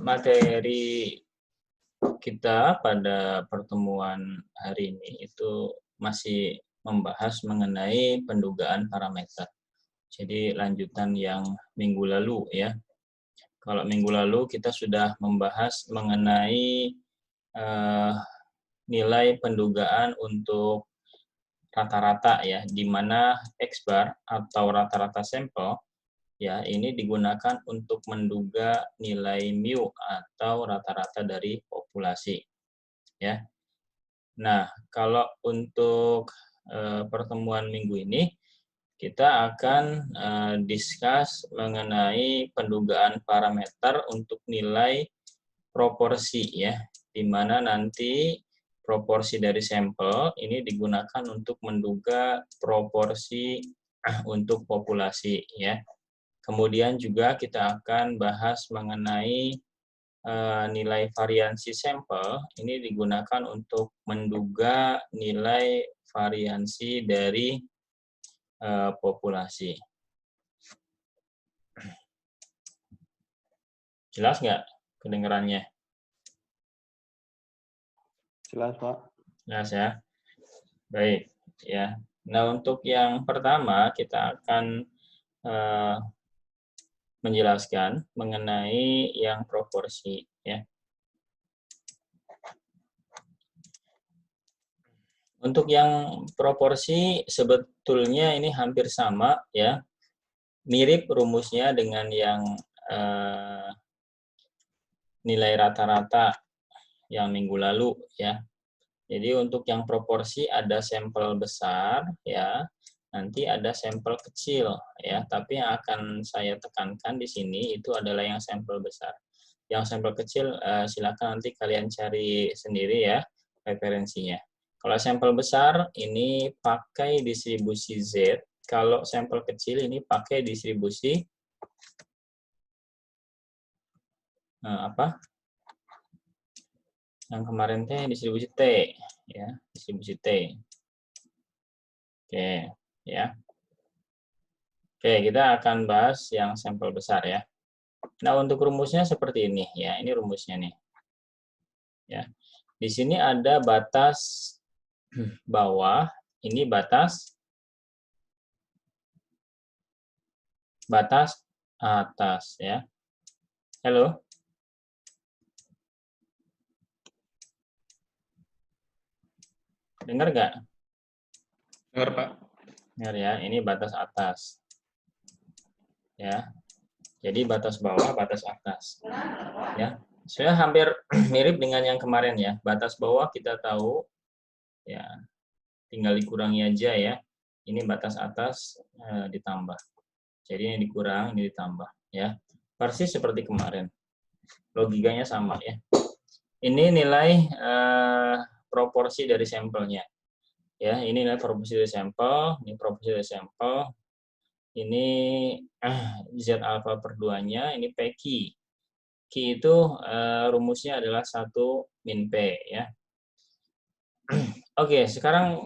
Materi kita pada pertemuan hari ini itu masih membahas mengenai pendugaan parameter. Jadi lanjutan yang minggu lalu ya. Kalau minggu lalu kita sudah membahas mengenai nilai pendugaan untuk rata-rata ya, di mana X-bar atau rata-rata sampel ya ini digunakan untuk menduga nilai mu atau rata-rata dari populasi ya. Nah, kalau untuk pertemuan minggu ini kita akan discuss mengenai pendugaan parameter untuk nilai proporsi ya, di mana nanti proporsi dari sampel ini digunakan untuk menduga proporsi untuk populasi ya. Kemudian juga kita akan bahas mengenai nilai variansi sampel, ini digunakan untuk menduga nilai variansi dari populasi. Jelas nggak kedengarannya? Jelas, Pak. Jelas ya. Baik, ya. Nah, untuk yang pertama kita akan menjelaskan mengenai yang proporsi ya. Untuk yang proporsi sebetulnya ini hampir sama ya. Mirip rumusnya dengan yang nilai rata-rata yang minggu lalu ya. Jadi untuk yang proporsi ada sampel besar ya, nanti ada sampel kecil ya, tapi yang akan saya tekankan di sini itu adalah yang sampel besar. Yang sampel kecil silakan nanti kalian cari sendiri ya referensinya. Kalau sampel besar ini pakai distribusi Z, kalau sampel kecil ini pakai distribusi apa? Yang kemarin teh distribusi T ya, distribusi T. Oke, ya. Oke, kita akan bahas yang sampel besar ya. Nah, untuk rumusnya seperti ini ya. Ini rumusnya nih. Ya. Di sini ada batas bawah, ini batas atas ya. Halo? Dengar nggak? Dengar, Pak. Dengar ya, ini batas atas. Ya. Jadi batas bawah, batas atas. Ya. Saya hampir mirip dengan yang kemarin ya. Batas bawah kita tahu ya, tinggal dikurangi aja ya. Ini batas atas ditambah. Jadi ini dikurang, ini ditambah ya. Persis seperti kemarin. Logikanya sama ya. Ini nilai proporsi dari sampelnya. Ya, ini nilai proporsi dari sampel, ini proporsi dari sampel. Ini Z alpha per 2-nya, ini PQ. Q itu rumusnya adalah 1 min P ya. Oke, sekarang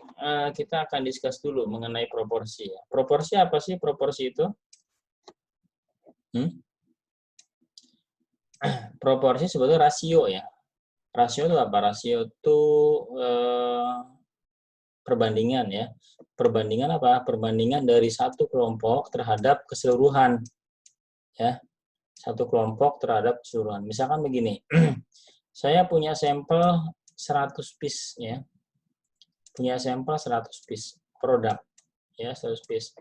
kita akan discuss dulu mengenai proporsi ya. Proporsi apa sih proporsi itu? Proporsi sebetulnya rasio ya. Rasio itu apa? Rasio itu perbandingan ya. Perbandingan apa? Perbandingan dari satu kelompok terhadap keseluruhan. Ya. Satu kelompok terhadap keseluruhan. Misalkan begini. Saya punya sampel 100 piece ya. Punya sampel 100 piece produk ya, 100 piece.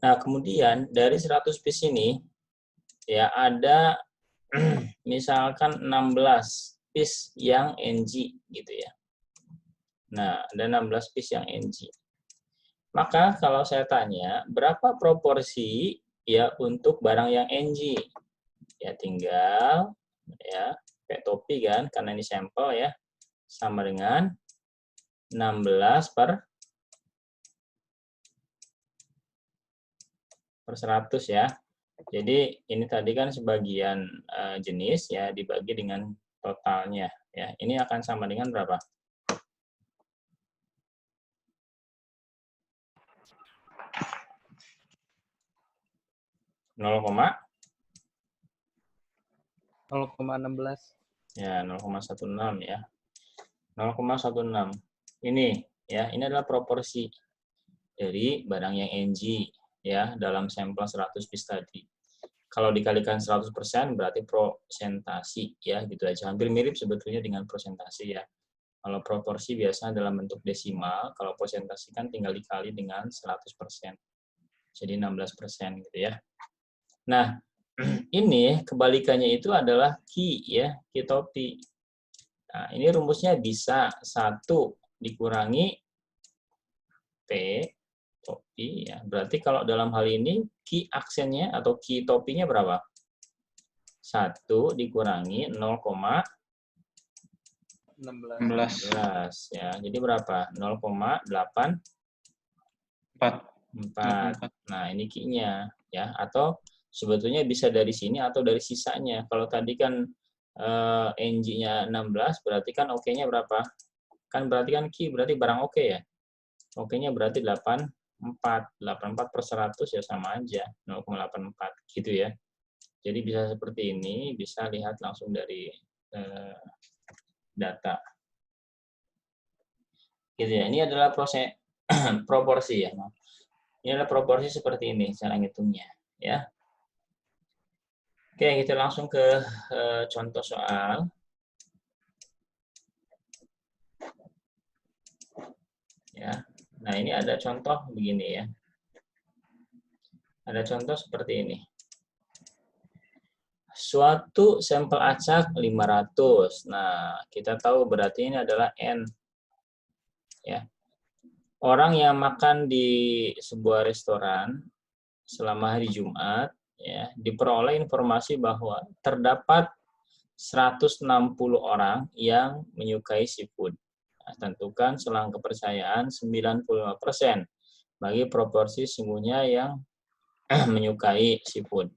Nah, kemudian dari 100 piece ini ya ada misalkan 16 piece yang NG gitu ya. Nah, ada 16 piece yang NG. Maka kalau saya tanya, berapa proporsi ya untuk barang yang NG? Ya tinggal ya kayak topi kan, karena ini sampel ya, sama dengan 16 per 100 ya. Jadi ini tadi kan sebagian jenis ya dibagi dengan totalnya ya. Ini akan sama dengan berapa? 0,16. Ya, 0,16 ya. 0,16. Ini ya, ini adalah proporsi dari barang yang NG ya dalam sampel 100 piece tadi. Kalau dikalikan 100% berarti prosentasi ya, gitu aja. Hampir mirip sebetulnya dengan prosentasi ya. Kalau proporsi biasanya dalam bentuk desimal, kalau prosentasi kan tinggal dikali dengan 100%. Jadi 16% gitu ya. Nah, ini kebalikannya itu adalah Ki ya, Ki topi. Nah, ini rumusnya bisa 1 dikurangi P topi ya. Berarti kalau dalam hal ini Ki aksennya atau Ki topinya berapa? 1 dikurangi 0,16 ya. Jadi berapa? 0,84. 4. Nah, ini Ki-nya ya. Atau sebetulnya bisa dari sini atau dari sisanya. Kalau tadi kan NG-nya 16, berarti kan OK-nya berapa? Kan berarti kan Ki berarti barang OK ya. OK-nya berarti 84. 84 per 100 ya sama aja. 0,84 gitu ya. Jadi bisa seperti ini, bisa lihat langsung dari data. Gitu ya. Ini adalah proses proporsi ya. Ini adalah proporsi seperti ini cara ngitungnya ya. Oke, kita langsung ke contoh soal. Ya. Nah, ini ada contoh begini ya. Ada contoh seperti ini. Suatu sampel acak 500. Nah, kita tahu berarti ini adalah N. Ya. Orang yang makan di sebuah restoran selama hari Jumat, ya, diperoleh informasi bahwa terdapat 160 orang yang menyukai seafood. Nah, tentukan selang kepercayaan 95% bagi proporsi sungguhnya yang menyukai seafood.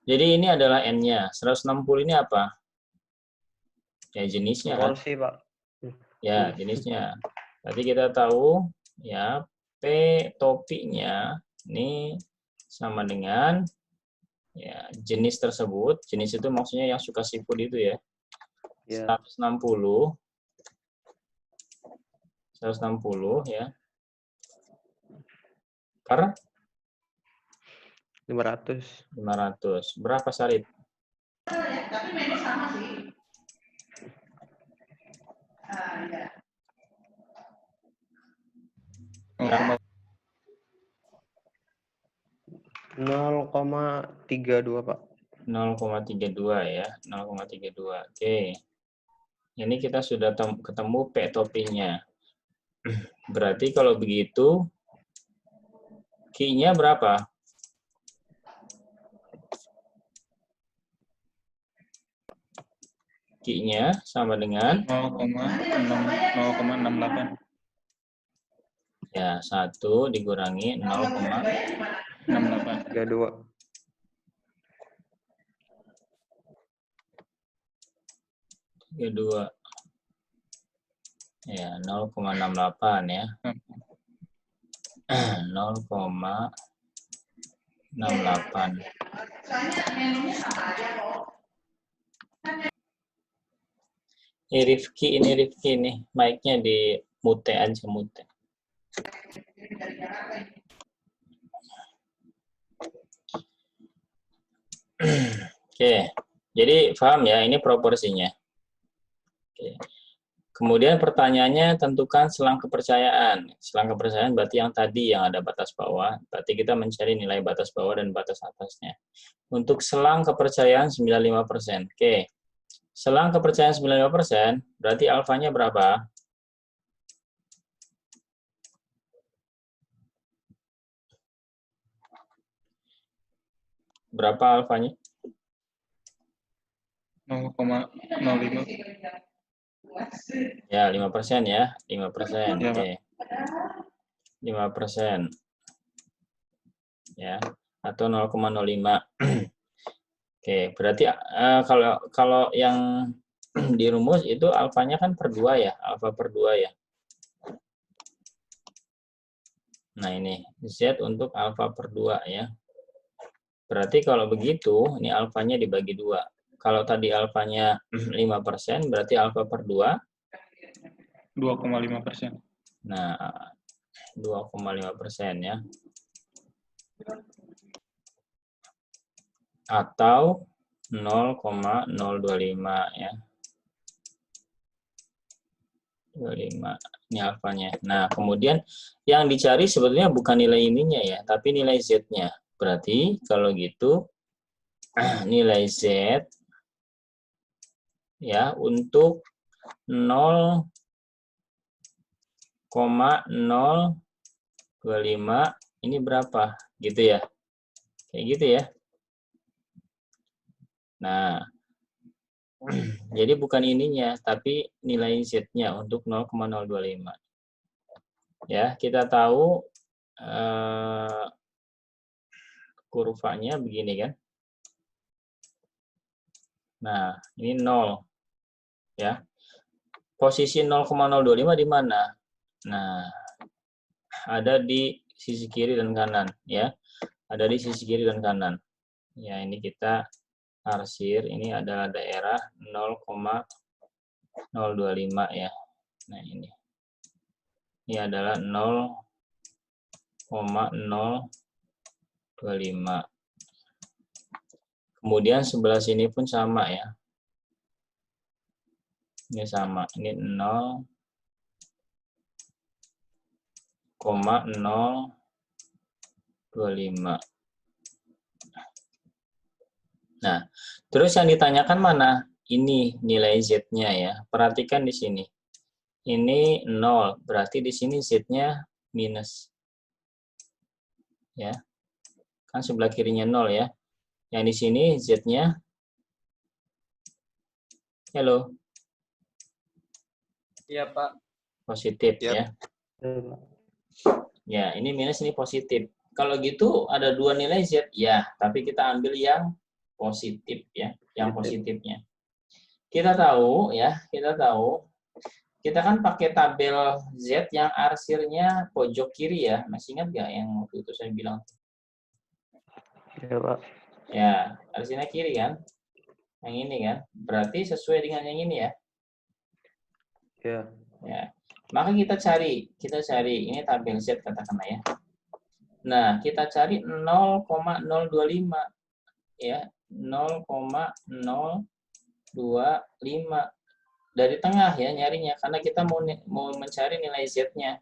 Jadi ini adalah N-nya. 160 ini apa? Ya jenisnya kan? Proporsi, Pak. Ya, jenisnya. Berarti kita tahu ya P topinya ini sama dengan ya jenis tersebut. Jenis itu maksudnya yang suka seafood itu ya. 160 ya. Per 500. Berapa Sarip? Tapi menu sama sih. Ya. 0,32, Pak. 0,32 ya. 0,32. Oke. Ini kita sudah ketemu P topinya. Berarti kalau begitu Q-nya berapa? Q-nya sama dengan 0,68. ya 1 dikurangi 0,68. 32. Kedua ya 0,68 ya. 0,68. Soalnya menunya sama aja kok. Rifki nih, mic-nya di mute aja, mute. Oke, jadi paham ya, ini proporsinya. Oke. Kemudian pertanyaannya tentukan selang kepercayaan. Selang kepercayaan berarti yang tadi yang ada batas bawah. Berarti kita mencari nilai batas bawah dan batas atasnya. Untuk selang kepercayaan 95%. Oke. Selang kepercayaan 95%, berarti alfanya berapa? Berapa alfanya? 0,05. Ya, 5% ya. 5%. Ya, Oke. 5%. Ya, atau 0,05. Oke, berarti kalau yang di rumus itu alfanya kan per 2 ya, alfa per 2 ya. Nah, ini Z untuk alfa per 2 ya. Berarti kalau begitu, ini alfanya dibagi 2. Kalau tadi alfanya 5%, berarti alfa per 2. 2,5%. Nah, 2,5% ya. Atau 0,025 ya. 25. Ini alfanya. Nah, kemudian yang dicari sebetulnya bukan nilai ininya ya, tapi nilai Z-nya. Berarti kalau gitu nilai Z ya untuk 0,025 ini berapa? Gitu ya. Kayak gitu ya. Nah, jadi bukan ininya, tapi nilai Z-nya untuk 0,025. Ya, kita tahu kurvanya begini kan. Nah, ini 0 ya. Posisi 0,025 di mana? Nah, ada di sisi kiri dan kanan ya. Ada di sisi kiri dan kanan. Ya, ini kita arsir, ini adalah daerah 0,025 ya. Nah, ini. Ini adalah 0,025. Kemudian sebelah sini pun sama ya. Ini sama, ini 0,025. Nah, terus yang ditanyakan mana? Ini nilai Z-nya ya. Perhatikan di sini. Ini 0, berarti di sini Z-nya minus. Ya. Kan sebelah kirinya 0 ya. Yang di sini Z-nya halo. Iya, Pak. Positif Yap. ya. Ya, ini minus, ini positif. Kalau gitu ada 2 nilai Z, ya, tapi kita ambil yang positif ya, yang positifnya. Kita tahu ya, kita kan pakai tabel Z yang arsirnya pojok kiri ya. Masih ingat nggak yang waktu itu saya bilang? Ya, Pak. Ya, arsirnya kiri kan? Yang ini kan? Berarti sesuai dengan yang ini ya. Ya. Ya. Maka kita cari ini tabel Z katakanlah ya. Nah, kita cari 0,025 ya, 0,025 dari tengah ya nyarinya karena kita mau mencari nilai Z-nya.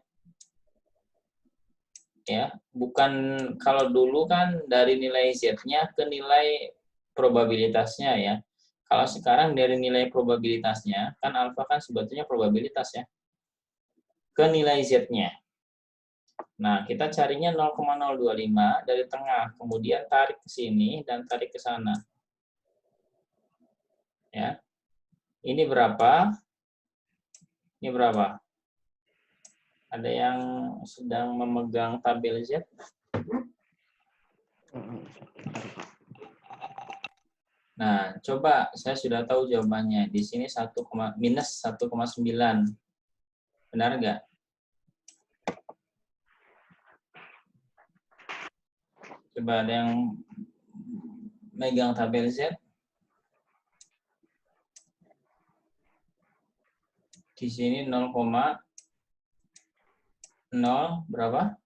Ya, bukan kalau dulu kan dari nilai Z-nya ke nilai probabilitasnya ya. Kalau sekarang dari nilai probabilitasnya, kan alfa kan sebetulnya probabilitas ya, ke nilai Z-nya. Nah, kita carinya 0,025 dari tengah, kemudian tarik ke sini dan tarik ke sana. Ya. Ini berapa? Ini berapa? Ada yang sedang memegang tabel Z? Nah, coba saya sudah tahu jawabannya. Di sini minus 1,9. Benar nggak? Coba ada yang megang tabel Z? Di sini 0,0 berapa?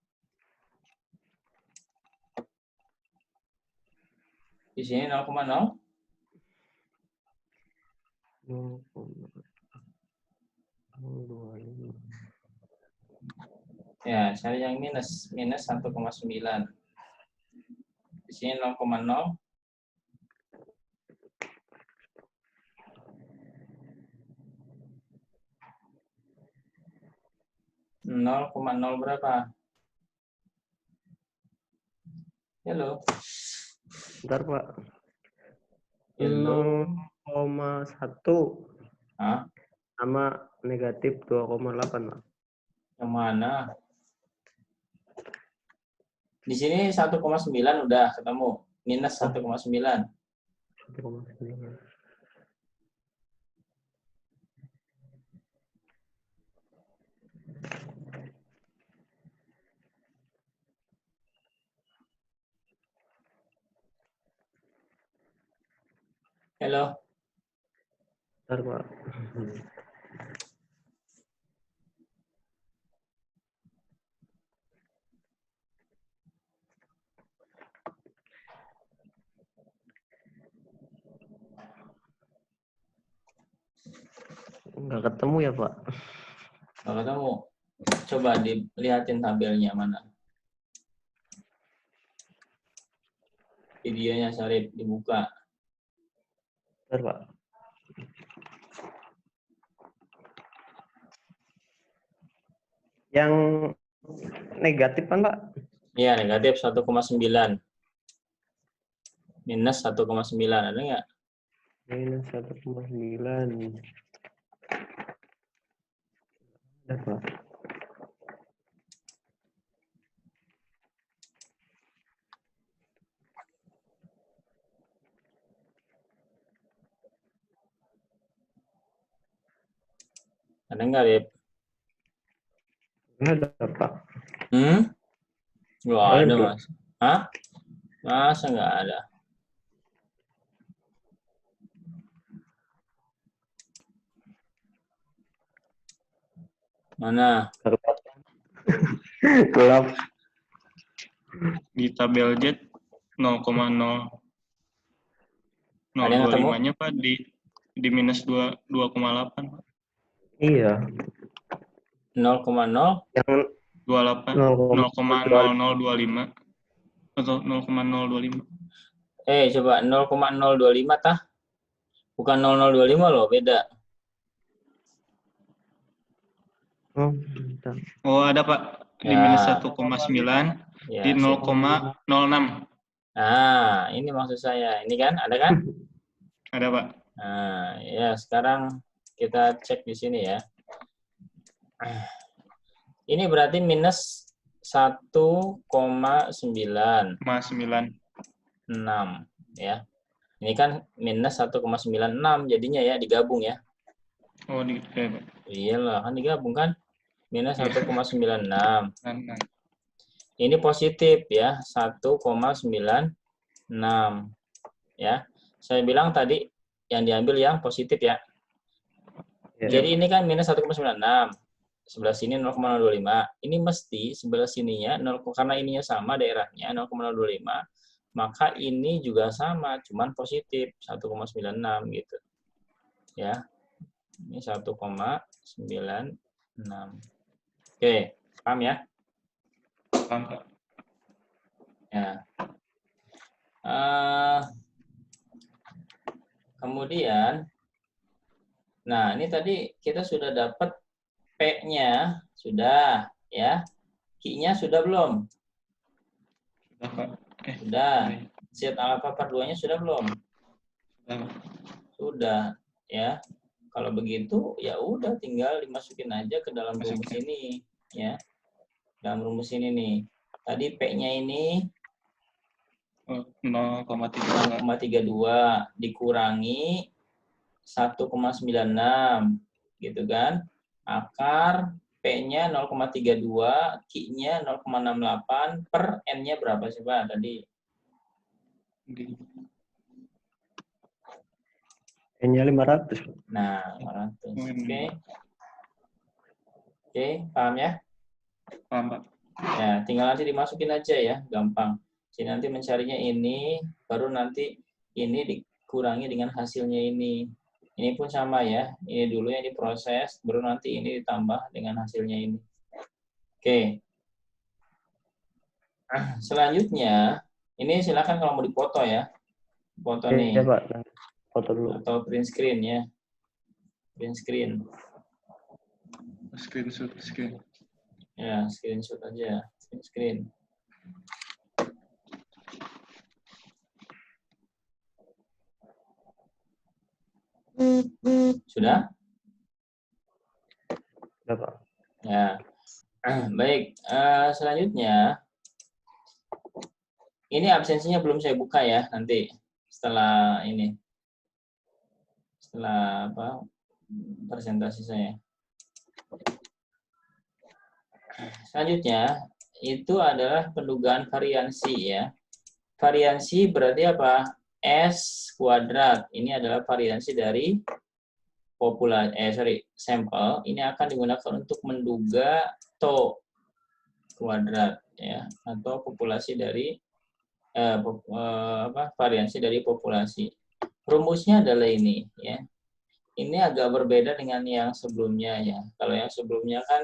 Di sini 0,0? 0,025. Ya, cari yang minus 1,9. Di sini 0,0. 0,0 berapa? Halo. Bentar, Pak. Hello. 0,1 Hah? sama negatif 2,8, Pak. Yang mana? Di sini 1,9 udah ketemu. Minus 1,9. 1,9. Halo. Bentar, Pak. Nggak ketemu ya, Pak? Kalau ketemu, coba dilihatin tabelnya mana. Videonya Sarip dibuka. Bentar, Pak. Yang negatif kan, Pak? Iya, negatif 1,9. Minus 1,9. Ada nggak? Minus 1,9. Ada, Pak. Ada nggak, Rip? Ada, Pak. Nggak ada, Ada. Mas. Hah? Masa nggak ada? Mana? Gelap. Di tabel Z 0,025 Ada yang ketemu? nya Pak di minus 2,8 Pak. Iya. 0,0. Yang 28 0,0025 atau 0,025. Coba 0,025 tah? Bukan 0025 loh, beda. Oh, bentar. Oh, ada Pak. Di Ya. minus 1,9 Ya, di sip. 0,06. Nah, ini maksud saya. Ini kan, ada kan? Ada Pak. Nah, ya sekarang kita cek di sini ya. Ini berarti minus 1,96 0,9. ya. Ini kan minus 1,96 jadinya ya, digabung ya. Oh, di Pak. Iyalah, kan digabung kan? Minus 1,96. Nah. Ini positif ya, 1,96 ya. Saya bilang tadi yang diambil yang positif ya. Ya. Jadi ini kan minus 1,96. Sebelah sini 0,025. Ini mesti sebelah sininya 0, karena ininya sama daerahnya 0,025, maka ini juga sama, cuman positif 1,96 gitu. Ya. Ini 1,96. Oke, paham ya? Paham Pak. Ya. Kemudian, nah ini tadi kita sudah dapat P-nya, sudah ya. Q-nya sudah belum? Sudah Pak. Sudah. Z alpha per 2-nya sudah belum? Sudah Pak. Sudah ya. Kalau begitu ya udah tinggal dimasukin aja ke dalam rumus ini ya. Dalam rumus ini nih. Tadi P-nya ini 0,32 dikurangi 1,96 gitu kan. Akar P-nya 0,32, Q-nya 0,68 per N-nya berapa sih Pak tadi? N-nya 500. Nah, 500. Oke. Oke, paham ya? Paham Pak. Ya, tinggal nanti dimasukin aja ya, gampang. Jadi nanti mencarinya ini, baru nanti ini dikurangi dengan hasilnya ini. Ini pun sama ya, ini dulu yang diproses, baru nanti ini ditambah dengan hasilnya ini. Oke. Selanjutnya, ini silakan kalau mau dipoto ya. Foto nih. Ya, Pak. Foto dulu. Atau print screen ya. Print screen. Screenshot. Ya, screenshot aja. Screen. Sudah? Sudah, Pak. Ya. Baik, selanjutnya ini absensinya belum saya buka ya, nanti setelah ini. Setelah apa? Presentasi saya. Selanjutnya itu adalah pendugaan variansi ya. Variansi berarti apa? S kuadrat. Ini adalah variansi dari sampel. Ini akan digunakan untuk menduga tau kuadrat ya, atau populasi dari variansi dari populasi. Rumusnya adalah ini ya. Ini agak berbeda dengan yang sebelumnya ya. Kalau yang sebelumnya kan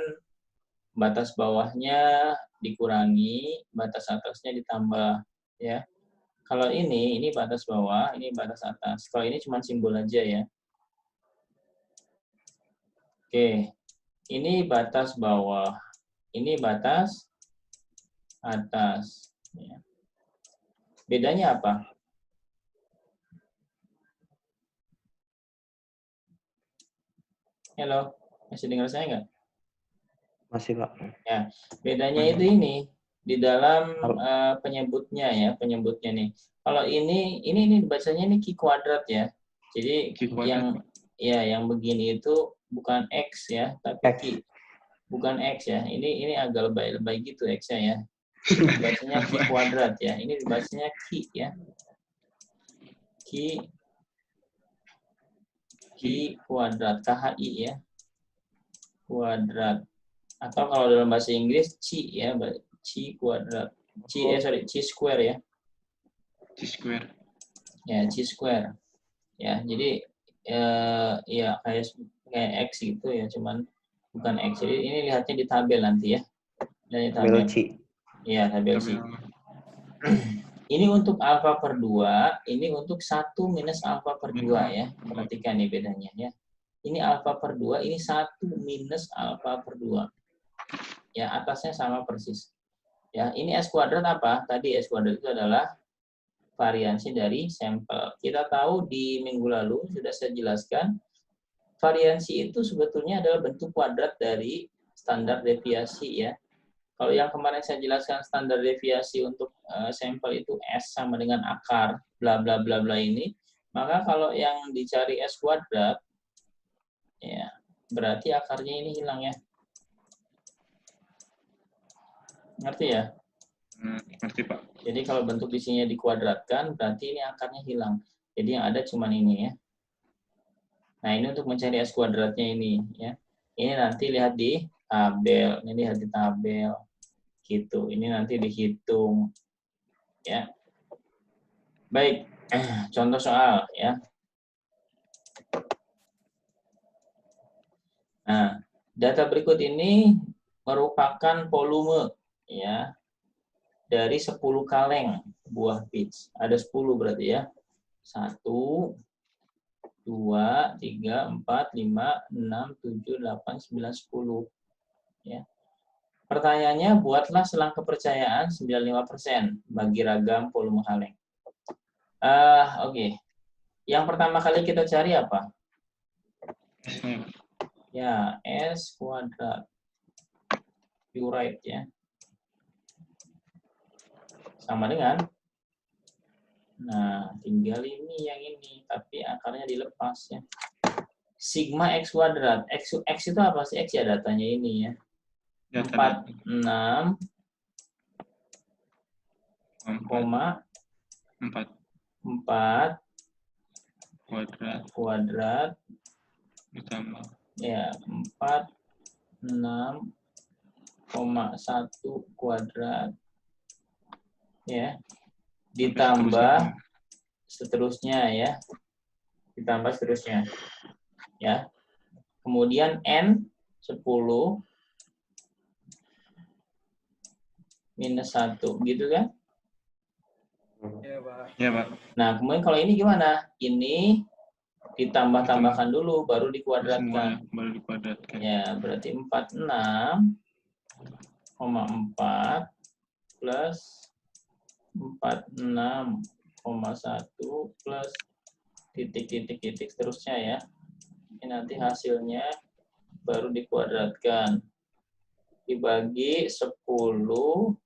batas bawahnya dikurangi, batas atasnya ditambah ya. Kalau ini batas bawah, ini batas atas. Kalau ini cuma simbol aja ya. Oke, ini batas bawah, ini batas atas. Ya. Bedanya apa? Halo, masih dengar saya nggak? Masih, Pak. Ya, bedanya itu ini di dalam penyebutnya ya, penyebutnya nih. Kalau ini bacanya ini Q kuadrat ya. Jadi Q kuadrat. yang begini itu bukan X ya, tapi X. Q. Bukan X ya. Ini agak lebay-lebay gitu X-nya ya. Bacanya Q kuadrat ya. Ini bacanya Q ya. Q kuadrat, KHI ya. Kuadrat. Atau kalau dalam bahasa Inggris C ya, C kuadrat. C square ya. C square. Ya, C square. Ya, jadi ya kayak X gitu ya, cuman bukan X. Jadi ini lihatnya di tabel nanti ya. Dari tabel. C. Iya, tabel C. Ini untuk alfa per 2, ini untuk 1 minus alfa per 2 ya. Perhatikan nih bedanya ya. Ini alfa per 2, ini 1 minus alfa per 2. Ya, atasnya sama persis. Ya, ini S kuadrat apa? Tadi S kuadrat itu adalah variansi dari sampel. Kita tahu di minggu lalu sudah saya jelaskan, variansi itu sebetulnya adalah bentuk kuadrat dari standar deviasi ya. Kalau yang kemarin saya jelaskan standar deviasi untuk sampel itu S sama dengan akar bla bla bla bla ini, maka kalau yang dicari S kuadrat ya berarti akarnya ini hilang ya. Ngerti ya? Ngerti, Pak. Jadi kalau bentuk di sini dikuadratkan, berarti ini akarnya hilang. Jadi yang ada cuma ini ya. Nah, ini untuk mencari S kuadratnya ini ya. Ini nanti lihat di tabel, ini lihat di tabel. Gitu. Ini nanti dihitung. Ya. Baik, contoh soal ya. Nah, data berikut ini merupakan volume ya dari 10 kaleng buah peach. Ada 10 berarti ya. 1, 2, 3, 4, 5, 6, 7, 8, 9, 10. Ya. Pertanyaannya, buatlah selang kepercayaan 95% bagi ragam volume kaleng. Oke. Yang pertama kali kita cari apa? Ya, S kuadrat. Purite ya. Sama dengan, nah tinggal ini yang ini, tapi akarnya dilepas ya. Sigma X kuadrat. X itu apa sih? X ya datanya ini ya. 46, 4 kuadrat ditambah ya 46,1 kuadrat ya ditambah seterusnya ya, ditambah seterusnya ya, kemudian N 10 minus 1 gitu kan. Iya, Pak. Nah kemudian kalau ini gimana? Ini ditambah-tambahkan dulu baru dikuadratkan. Semuanya baru dikuadratkan. Ya, berarti 46,4 plus 46,1 plus titik-titik-titik seterusnya ya. Ini nanti hasilnya baru dikuadratkan. Dibagi 10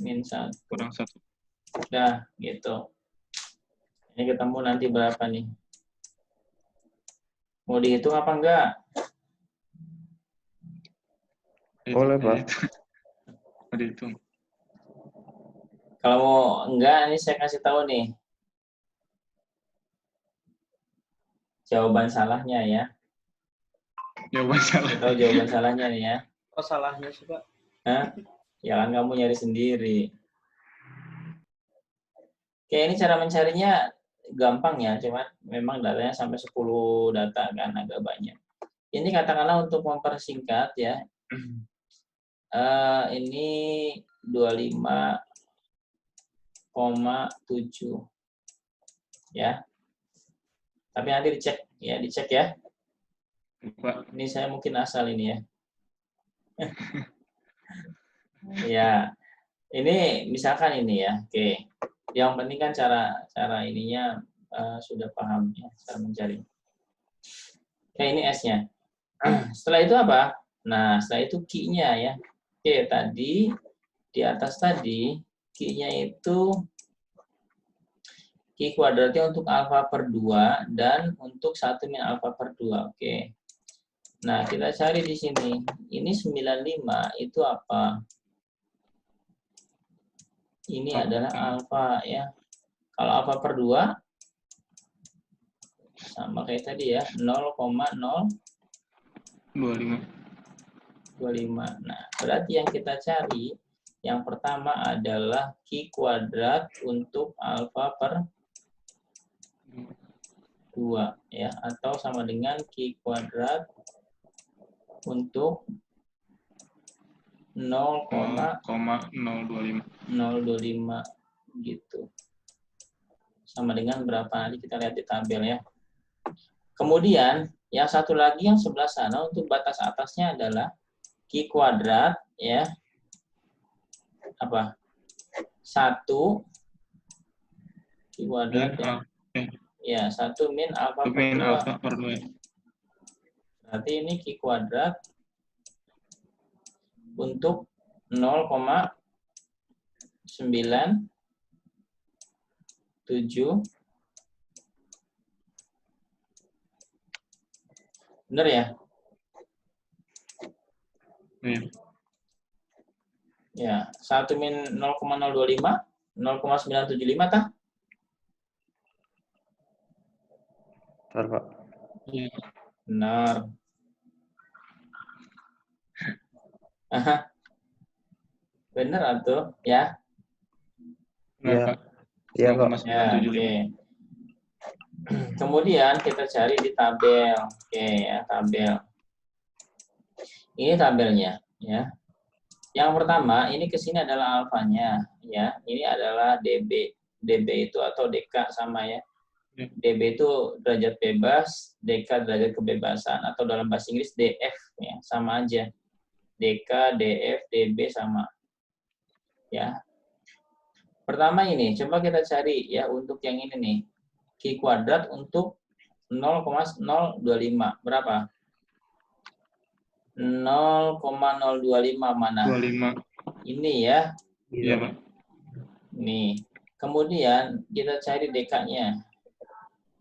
min 1. Kurang 1. Nah, gitu. Ini ketemu nanti berapa nih? Mau dihitung apa enggak? Boleh, Pak. Mau dihitung. Kalau mau enggak, ini saya kasih tahu nih jawaban salahnya ya. Jawaban salah. Tahu jawaban salahnya nih ya. Kok salahnya sih, Pak? Hah? Ya kan kamu nyari sendiri. Oke, ini cara mencarinya gampang ya, cuman memang datanya sampai 10 data kan agak banyak. Ini katakanlah untuk mempersingkat ya. Ini 25,7 ya. Tapi nanti dicek ya. Pak. Ini saya mungkin asal ini ya. Ya, ini misalkan ini ya. Oke. Yang penting kan cara ininya sudah paham ya, cara mencari. Oke, ini S-nya. Setelah itu apa? Nah, setelah itu Q-nya ya. Oke, tadi di atas tadi Q-nya itu Q kuadratnya untuk alfa per 2 dan untuk 1 min alfa per 2. Oke. Nah, kita cari di sini. Ini 95 itu apa? Ini adalah alfa ya. Kalau alfa per 2 sama kayak tadi ya, 0,025. Nah, berarti yang kita cari yang pertama adalah Q kuadrat untuk alfa per 2 ya, atau sama dengan Q kuadrat untuk 0,025 gitu. Sama dengan berapa, nanti kita lihat di tabel ya. Kemudian yang satu lagi yang sebelah sana untuk batas atasnya adalah Q kuadrat ya. Apa? 1 Q kuadrat ya. Ya, 1 min alfa per 2. Berarti ini Q kuadrat untuk 0,97. Benar ya? Iya. Ya, 1 min 0,025, 0,975 tah? Bentar, Pak. Iya. Benar. Aha. Benar atau ya? Benar, Iya. Pak. Iya, Pak. Ya, 0,975. oke. Kemudian kita cari di tabel. Oke, ya, tabel. Ini tabelnya, ya. Yang pertama, ini ke sini adalah alfanya, ya. Ini adalah DB. DB itu atau DK sama ya. DB itu derajat bebas, DK derajat kebebasan, atau dalam bahasa Inggris DF, ya, sama aja. DK, DF, DB sama. Ya. Pertama ini, coba kita cari ya untuk yang ini nih. Q kuadrat untuk 0,025. Berapa? 0,025 mana? 25. Ini ya. Iya, Pak. Nih. Kemudian kita cari DK-nya.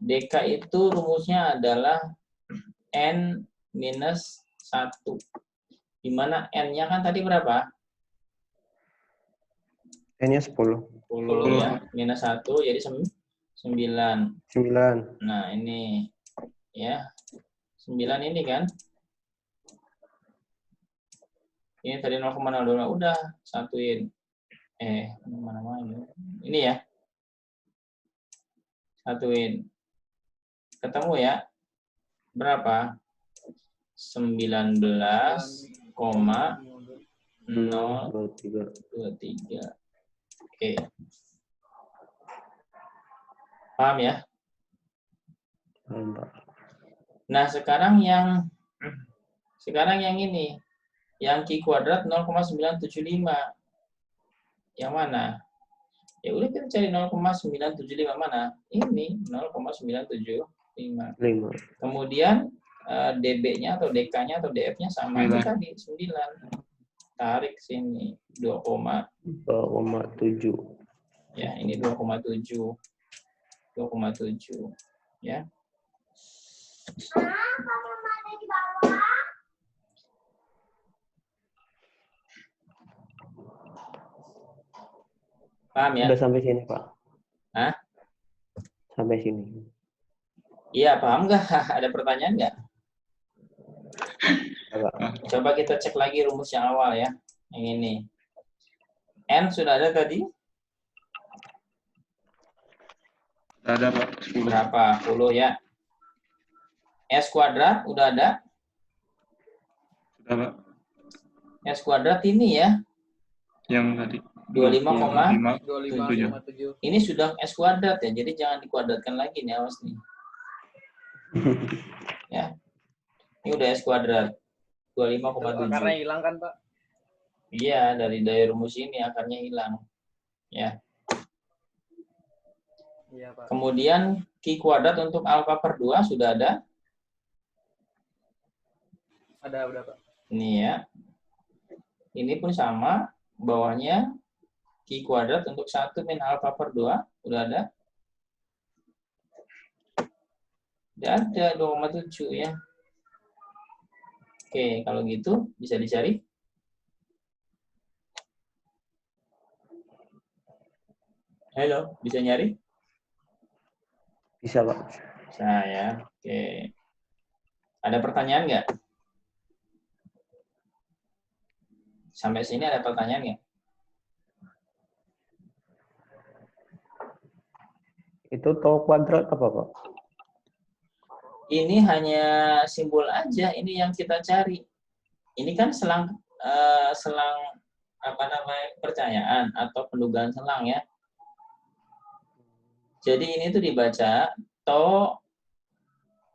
DK itu rumusnya adalah N minus 1. Di mana N-nya kan tadi berapa? N-nya 10. 10 ya. Minus 1 jadi 9. 9. Nah, ini ya. 9 ini kan. Ini tadi 0,02 udah satuin. Mana-mana ini ya. Satuin. Ketemu ya. Berapa? 19,023. Oke. Paham ya? Paham, Pak. Nah, sekarang yang ini. Yang Q kuadrat 0,975. Yang mana? Ya udah kita cari 0,975 mana? Ini 0,975. 5. Kemudian DB-nya atau DK-nya atau DF-nya sama aja tadi 9. Tarik sini 2,7. Ya, ini 2,7. 2,7 ya. Paham ya? Udah sampai sini, Pak. Hah? Sampai sini. Iya, paham nggak? Ada pertanyaan nggak? Ya, Pak. Coba kita cek lagi rumus yang awal ya. Yang ini. N sudah ada tadi? Ada Pak, 10. Berapa? 10 ya. S kuadrat udah ada? Sudah Pak. S kuadrat ini ya. Yang tadi. 25,7. 25,7. Ini sudah S kuadrat ya, jadi jangan dikuadratkan lagi nih, awas nih. Ya. Ini udah S kuadrat. 25,7. Akarnya hilang kan, Pak? Iya, dari rumus ini akarnya hilang. Ya. Iya, Pak. Kemudian Q kuadrat untuk alfa per 2 sudah ada? Ada, udah, Pak. Ini ya. Ini pun sama, bawahnya Q kuadrat untuk 1 min alfa per 2, udah ada? Udah ada, 2,7 ya. Oke, kalau gitu bisa dicari. Halo, bisa nyari? Bisa, Pak. Bisa ya. Oke. Ada pertanyaan nggak? Sampai sini ada pertanyaan nggak? Itu tau kuadrat apa, Pak? Ini hanya simbol aja, ini yang kita cari. Ini kan selang apa namanya percayaan atau pendugaan selang ya. Jadi ini tuh dibaca to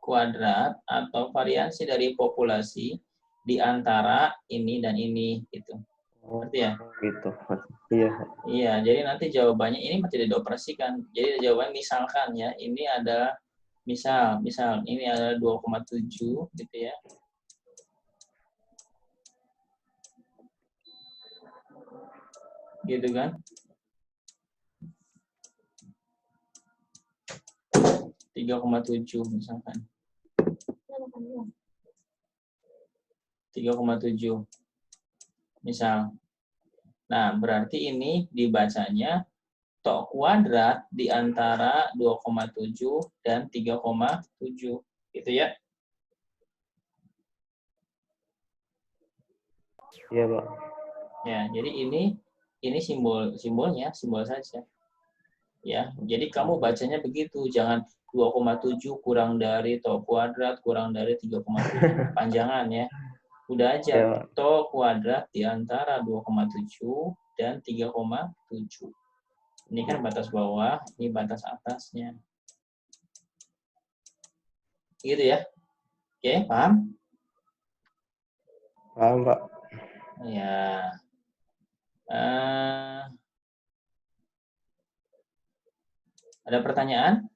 kuadrat atau variansi dari populasi di antara ini dan ini gitu. Ngerti ya? Gitu. Iya, Pak. Iya, jadi nanti jawabannya ini tidak dioperasikan. Jadi jawaban misalkan ya, ini ada misal ini adalah 2,7 gitu ya. Gitu kan? 3,7 misalkan. 3,7 misal. Nah, berarti ini dibacanya tok kuadrat di antara 2,7 dan 3,7 gitu ya. Iya, Pak. Ya, jadi ini simbolnya, simbol saja. Ya, jadi kamu bacanya begitu, jangan 2,7 kurang dari tok kuadrat kurang dari 3,7 panjangan ya. Udah aja Ya, Pak. tok kuadrat di antara 2,7 dan 3,7. Ini kan batas bawah, ini batas atasnya. Gitu ya. Oke, paham? Paham, Pak. Ya. Ada pertanyaan?